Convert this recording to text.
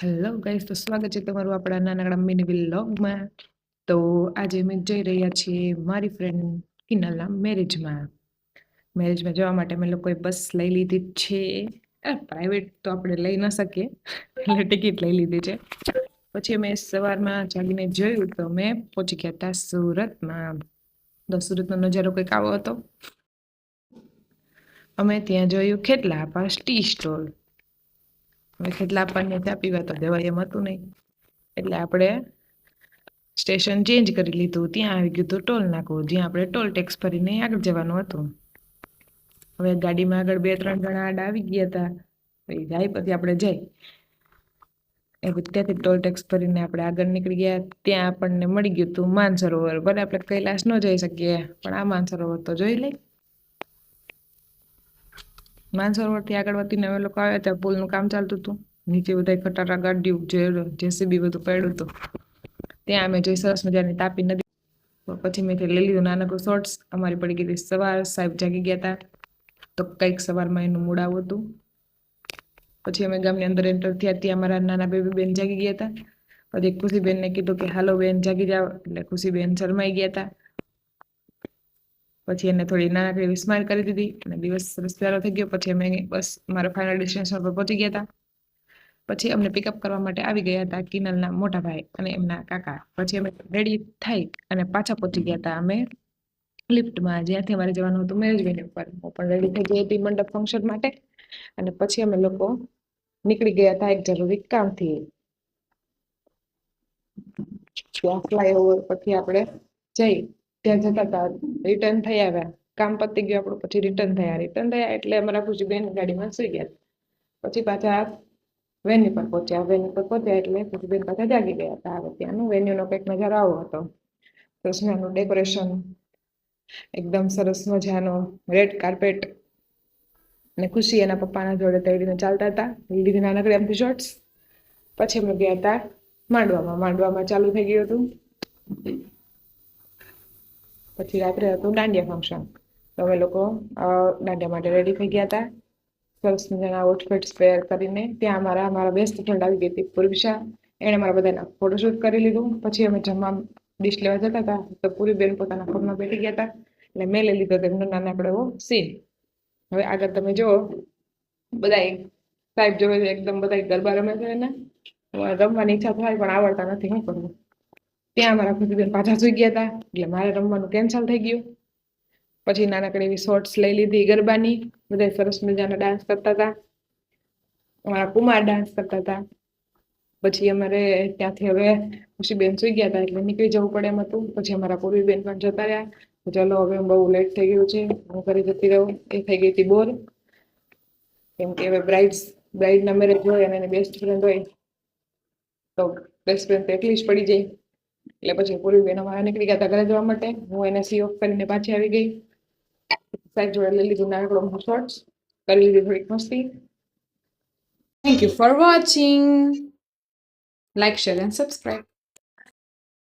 Hello guys, તો સ્વાગત છે તમારું આપણા નાનકડા મિની વ્લોગમાં. તો આજે અમે જઈ રહ્યા છીએ મારી ફ્રેન્ડ કિનલના મેરેજમાં જવા માટે અમે લોકોએ બસ લઈ લીધી છે. પ્રાઇવેટ તો આપણે લઈ ન શકીએ એટલે ટિકિટ લઈ લીધી છે. પછી અમે સવારમાં જાગીને જોયું તો અમે પહોંચી ગયા હતા સુરતમાં. તો સુરતનો નજારો કંઈક આવો હતો. અમે ત્યાં જોયું ખેટલા પાસ ટી સ્ટોલ. હવે ખેટલા આપણને ચા પીવા તો દેવાય એમ હતું નહીં, એટલે આપણે સ્ટેશન ચેન્જ કરી લીધું. ત્યાં આવી ગયું હતું ટોલ નાકું, જ્યાં આપણે ટોલ ટેક્સ ભરીને આગળ જવાનું હતું. હવે ગાડીમાં આગળ 2-3 જણા આડા આવી ગયા હતા. જાય પછી આપણે જઈ ત્યાંથી ટોલ ટેક્સ ભરીને આપણે આગળ નીકળી ગયા. ત્યાં આપણને મળી ગયું હતું માનસરોવર. ભલે આપણે કૈલાસ ન જઈ શકીએ, પણ આ માનસરોવર તો જોઈ લઈ. માનસરોવરથી આગળ વધીને અમે લોકો આવ્યા ત્યાં પુલનું કામ ચાલતું હતું. નીચે બધા ખટારા ગાડીઓ જેસીબી બધું પડ્યું હતું. ત્યાં અમે જોઈ સરસ મજાની તાપી નદી. પછી મેં લઈ લીધું નાનકડું શોર્ટ્સ. અમારી પડી ગઈ હતી સવાર. સાહેબ જાગી ગયા હતા, તો કંઈક સવારમાં એનું મૂડ આવું હતું. પછી અમે ગામની અંદર એન્ટર થયા. ત્યાં અમારા નાના બેબી બેન જાગી ગયા હતા. પછી ખુશીબેનને કીધું કે હાલો બેન જાગી જાઓ, એટલે ખુશીબેન શરમાઈ ગયા હતા. પછી એને થોડી નાનકડી સ્માઈલ કરી દીધી અને દિવસ સરસ પ્યારો થઈ ગયો. પછી અમે બસ મારા ફાઇનલ ડેસ્ટિનેશન પર પહોંચી ગયા હતા. પછી અમને પિકઅપ કરવા માટે આવી ગયા હતા કિનલના મોટા ભાઈ અને એમના કાકા. પછી અમે રેડી થઈ અને પાછા પહોંચી ગયા હતા અમે લિફ્ટમાં, જ્યાંથી અમારે જવાનું હતું મેરેજ વેન્યુ પર. હું પણ રેડી થઈ ગઈ હતી મંડપ ફંક્શન માટે. અને પછી અમે લોકો નીકળી ગયા હતા એક જરૂરી કામથી. ત્યાં ફ્લાયઓવર પછી આપણે જઈ ત્યાં જતા હતા, રિટર્ન થઈ આવ્યા. કામ પતી ગયું આપણું. પછી રિટર્ન થયા એટલે અમારા ખુશીબેન ગાડીમાં સુઈ ગયા. પછી પાછા વેન્યુ પર પહોંચ્યા. એટલે ખુશીબેન પાછા જાગી ગયા હતા. હવે ત્યાંનું વેન્યુનો કંઈક નજારો આવો હતો. સરસ મજાનું ડેકોરેશન, એકદમ સરસ મજાનો રેડ કાર્પેટ. અને ખુશી એના પપ્પાના જોડે તેડીને ચાલતા હતા. લીધી નાનકડી એમથી શોર્ટ્સ. પછી અમે ગયા હતા માંડવામાં ચાલુ થઈ ગયું હતું. પછી રાત્રે હતું દાંડિયા ફંક્શન. તો અમે લોકો દાંડિયા માટે રેડી થઈ ગયા હતા. સરસ મજાના આઉટફિટ્સ વેર કરીને. ત્યાં અમારા બેસ્ટ ફ્રેન્ડ આવી ગઈ હતી પૂર્વિશા. એણે મારા બધાના ફોટોશૂટ કરી લીધું. પછી અમે જમવા ડિશ લેવા જતા હતા, તો પૂરીબેન પોતાના ફોનમાં બેઠી ગયા હતા, એટલે મેં લઈ લીધો તેમનો નાનકડો એવો સીન. હવે આગળ તમે જુઓ, બધા સાહેબ જોવે છે એકદમ બધા ગરબા રમે છે. એને રમવાની ઈચ્છા થાય પણ આવડતા નથી, શું કરવું. ત્યાં અમારા ખુશીબેન પાછા સુઈ ગયા હતા, એટલે મારે રમવાનું કેન્સલ થઈ ગયું. પછી નાનકડી એવી શોર્ટ્સ લઈ લીધી ગરબાની. બધા સરસ મજાના ડાન્સ કરતા હતા. અમારા કુમાર ડાન્સ કરતા હતા. પછી અમારે ત્યાંથી હવે ખુશીબેન સુઈ ગયા હતા, એટલે નીકળી જવું પડે એમ હતું. પછી અમારા પૂર્વીબેન પણ જતા રહ્યા. ચલો હવે બહુ લેટ થઈ ગયું છે, હું ઘરે જતી રહું. એ થઈ ગઈ હતી બોર, કેમ કે હવે બ્રાઇડના મેરેજ હોય અને એની બેસ્ટ ફ્રેન્ડ હોય, તો બેસ્ટ ફ્રેન્ડ તો એકલી જ પડી જાય. એટલે પછી પૂર્વીબેન અમારા નીકળી ગયા હતા ઘરે જવા માટે. હું એને સી ઓફ કરીને પાછી આવી ગઈ. સાહેબ જોડે લઈ લીધું નાનકડો શોર્ટ્સ, કરી લીધી થોડીક મસ્તી. Thank you for watching. Like, share and subscribe.